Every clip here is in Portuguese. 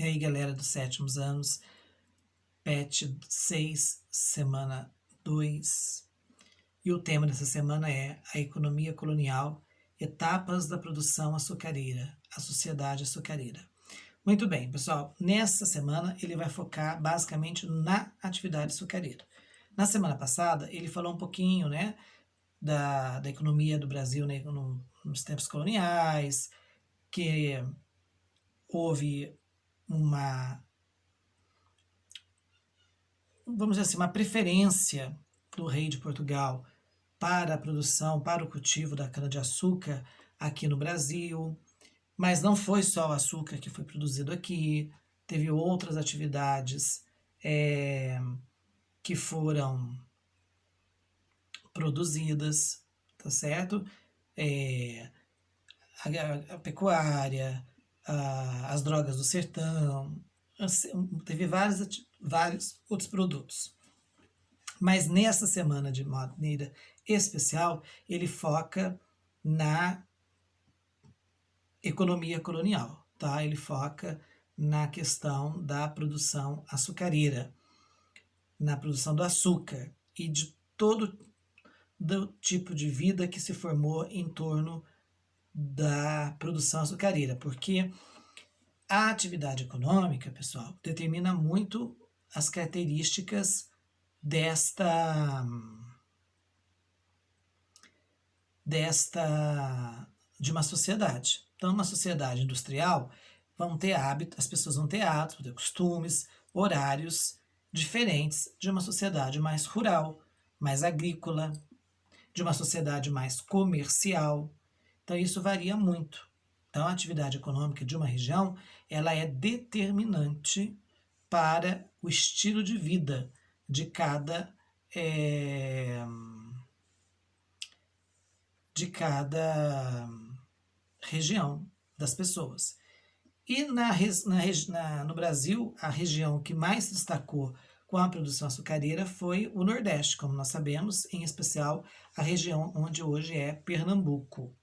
E aí, galera dos sétimos anos, PET 6, semana 2. E o tema dessa semana é a economia colonial, etapas da produção açucareira, a sociedade açucareira. Muito bem, pessoal, nessa semana ele vai focar basicamente na atividade açucareira. Na semana passada, ele falou um pouquinho, né, da economia do Brasil, né, nos tempos coloniais, que houve uma, vamos dizer assim, uma preferência do rei de Portugal para a produção, para o cultivo da cana-de-açúcar aqui no Brasil. Mas não foi só o açúcar que foi produzido aqui, teve outras atividades que foram produzidas, tá certo? A pecuária, as drogas do sertão, teve vários outros produtos. Mas nessa semana, de maneira especial, ele foca na economia colonial, tá? Ele foca na questão da produção açucareira, na produção do açúcar e de todo do tipo de vida que se formou em torno da produção açucareira, porque a atividade econômica, pessoal, determina muito as características desta de uma sociedade. Então, uma sociedade industrial vão ter hábitos, as pessoas vão ter hábitos, vão ter costumes, horários diferentes de uma sociedade mais rural, mais agrícola, de uma sociedade mais comercial. Então, isso varia muito. Então, a atividade econômica de uma região, ela é determinante para o estilo de vida de cada região das pessoas. E no Brasil, a região que mais se destacou com a produção açucareira foi o Nordeste, como nós sabemos, em especial a região onde hoje é Pernambuco.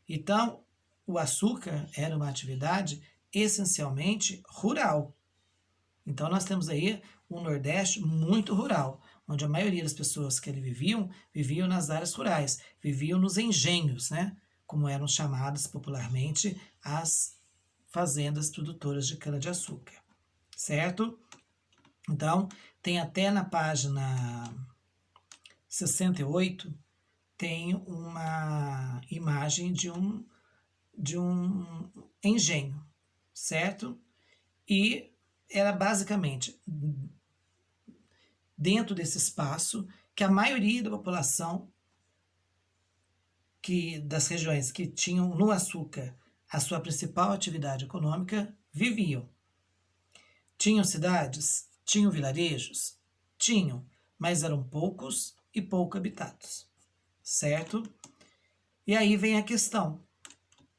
Então, o açúcar era uma atividade essencialmente rural. Então, nós temos aí um Nordeste muito rural, onde a maioria das pessoas que ali viviam nas áreas rurais, viviam nos engenhos, né? Como eram chamadas popularmente as fazendas produtoras de cana-de-açúcar, certo? Então, tem até na página 68, tem uma imagem de um engenho, certo? E era basicamente dentro desse espaço que a maioria da população das regiões que tinham no açúcar a sua principal atividade econômica viviam. Tinham cidades? Tinham vilarejos? Tinham, mas eram poucos e pouco habitados, certo? E aí vem a questão,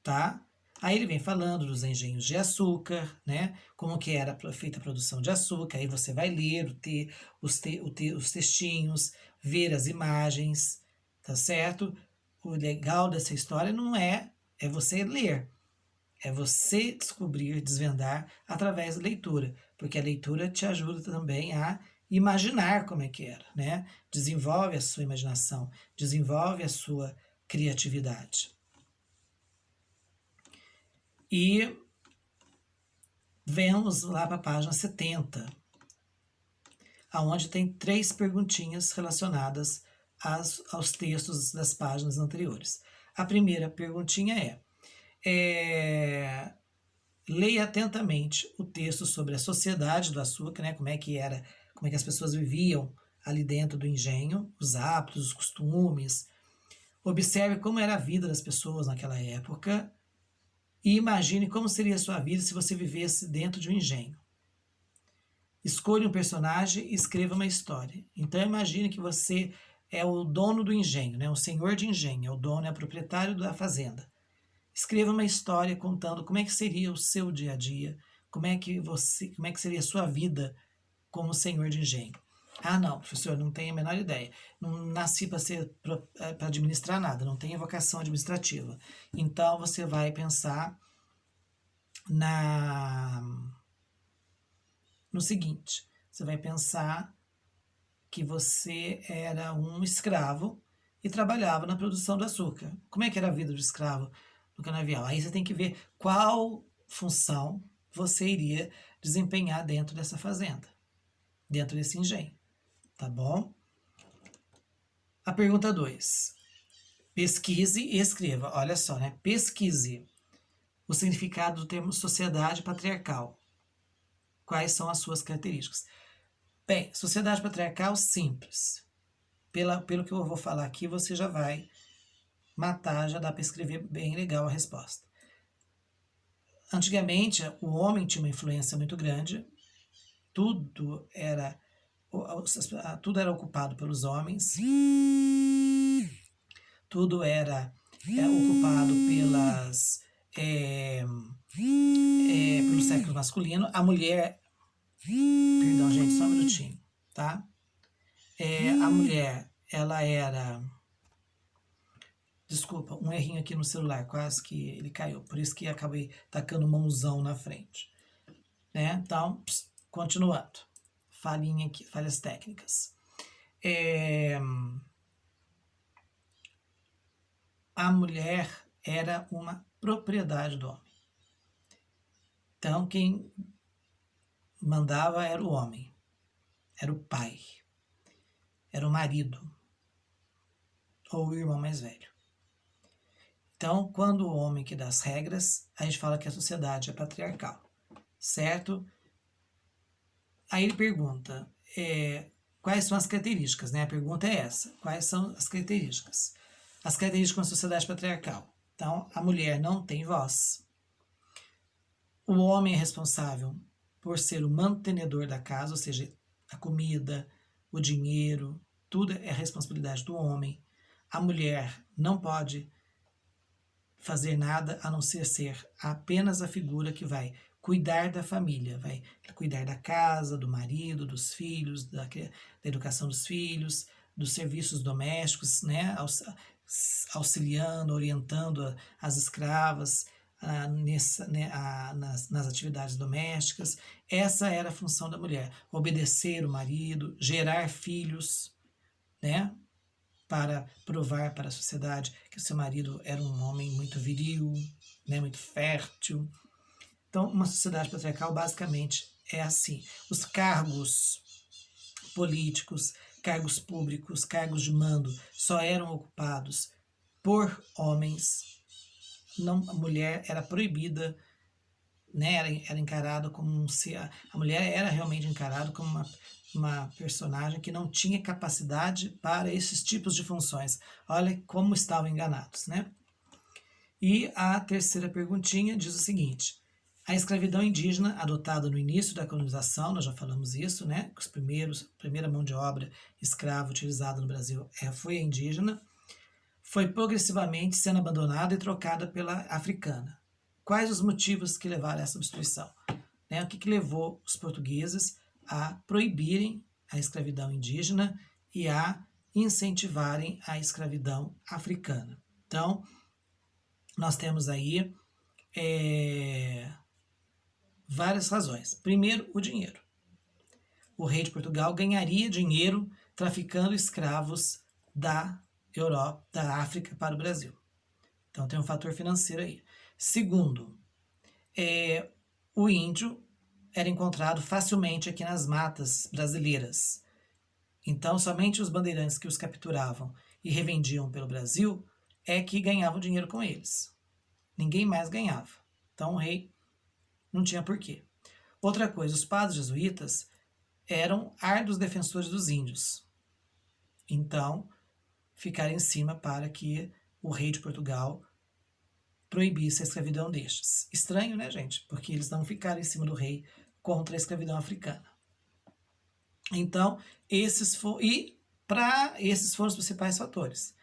tá? Aí ele vem falando dos engenhos de açúcar, né? Como que era feita a produção de açúcar. Aí você vai ler os textinhos, ver as imagens, tá certo? O legal dessa história não é você ler, é você descobrir, desvendar através da leitura, porque a leitura te ajuda também a imaginar como é que era, né? Desenvolve a sua imaginação, desenvolve a sua criatividade. E vemos lá para a página 70, onde tem 3 perguntinhas relacionadas aos textos das páginas anteriores. A primeira perguntinha leia atentamente o texto sobre a sociedade do açúcar, né, como é que as pessoas viviam ali dentro do engenho, os hábitos, os costumes. Observe como era a vida das pessoas naquela época e imagine como seria a sua vida se você vivesse dentro de um engenho. Escolha um personagem e escreva uma história. Então imagine que você é o dono do engenho, né? O senhor de engenho, é o dono, é o proprietário da fazenda. Escreva uma história contando como é que seria o seu dia a dia, como é que seria a sua vida como senhor de engenho. Ah, não, professor, não tenho a menor ideia. Não nasci para administrar nada, não tenho vocação administrativa. Então você vai pensar no seguinte: você vai pensar que você era um escravo e trabalhava na produção do açúcar. Como é que era a vida do escravo no canavial? Aí você tem que ver qual função você iria desempenhar dentro dessa fazenda, dentro desse engenho, tá bom? A pergunta 2. Pesquise e escreva. Olha só, né? Pesquise o significado do termo sociedade patriarcal. Quais são as suas características? Bem, sociedade patriarcal simples. Pelo que eu vou falar aqui, você já vai matar, já dá para escrever bem legal a resposta. Antigamente, o homem tinha uma influência muito grande, tudo era ocupado pelos homens, tudo era ocupado pelo sexo masculino. A mulher, perdão, gente, só um minutinho, tá? A mulher, ela era, desculpa, um errinho aqui no celular, quase que ele caiu, por isso que acabei tacando mãozão na frente, né? Então, continuando, falhinha aqui, falhas técnicas. A mulher era uma propriedade do homem. Então, quem mandava era o homem, era o pai, era o marido, ou o irmão mais velho. Então, quando o homem que dá as regras, a gente fala que a sociedade é patriarcal, certo? Aí ele pergunta, quais são as características, né? A pergunta é essa, quais são as características? As características de uma sociedade patriarcal. Então, a mulher não tem voz. O homem é responsável por ser o mantenedor da casa, ou seja, a comida, o dinheiro, tudo é responsabilidade do homem. A mulher não pode fazer nada a não ser apenas a figura que vai cuidar da família, vai cuidar da casa, do marido, dos filhos, da educação dos filhos, dos serviços domésticos, né, auxiliando, orientando as escravas nas atividades domésticas. Essa era a função da mulher, obedecer o marido, gerar filhos, né, para provar para a sociedade que o seu marido era um homem muito viril, né, muito fértil. Então, uma sociedade patriarcal basicamente é assim. Os cargos políticos, cargos públicos, cargos de mando só eram ocupados por homens. Não, a mulher era proibida, né, era encarada como a mulher era realmente encarada como uma personagem que não tinha capacidade para esses tipos de funções. Olha como estavam enganados, né? E a terceira perguntinha diz o seguinte: a escravidão indígena adotada no início da colonização, nós já falamos isso, né? A primeira mão de obra escrava utilizada no Brasil foi a indígena, foi progressivamente sendo abandonada e trocada pela africana. Quais os motivos que levaram a essa substituição? Né? O que levou os portugueses a proibirem a escravidão indígena e a incentivarem a escravidão africana? Então, nós temos aí várias razões. Primeiro, o dinheiro. O rei de Portugal ganharia dinheiro traficando escravos da Europa, da África para o Brasil. Então tem um fator financeiro aí. Segundo, o índio era encontrado facilmente aqui nas matas brasileiras. Então somente os bandeirantes que os capturavam e revendiam pelo Brasil é que ganhavam dinheiro com eles. Ninguém mais ganhava. Então o rei não tinha porquê. Outra coisa, os padres jesuítas eram árduos defensores dos índios. Então, ficaram em cima para que o rei de Portugal proibisse a escravidão destes. Estranho, né, gente? Porque eles não ficaram em cima do rei contra a escravidão africana. Então, esses foram os principais fatores.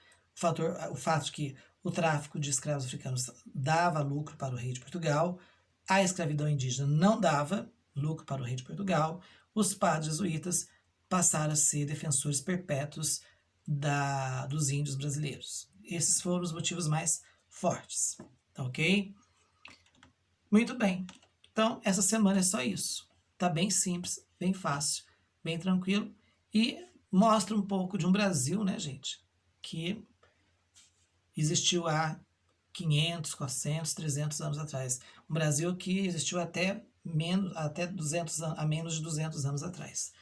O fato de que o tráfico de escravos africanos dava lucro para o rei de Portugal, a escravidão indígena não dava lucro para o rei de Portugal, os padres jesuítas passaram a ser defensores perpétuos dos índios brasileiros. Esses foram os motivos mais fortes, tá ok? Muito bem. Então, essa semana é só isso. Tá bem simples. bem fácil, bem tranquilo, e mostra um pouco de um Brasil, né, gente, que existiu há 500, 400, 300 anos atrás. Um Brasil que existiu até menos, até 200, a menos de 200 anos atrás.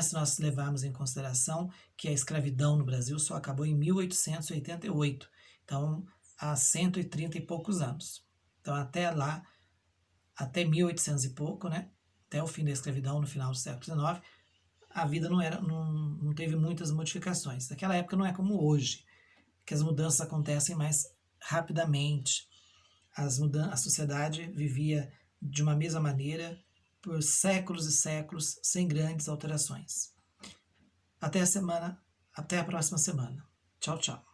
Se nós levarmos em consideração que a escravidão no Brasil só acabou em 1888, então há 130 e poucos anos. Então até lá, até 1800 e pouco, né, até o fim da escravidão no final do século XIX, a vida não teve muitas modificações. Naquela época não é como hoje, que as mudanças acontecem mais rapidamente. A sociedade vivia de uma mesma maneira por séculos e séculos, sem grandes alterações. Até a próxima semana. Tchau, tchau.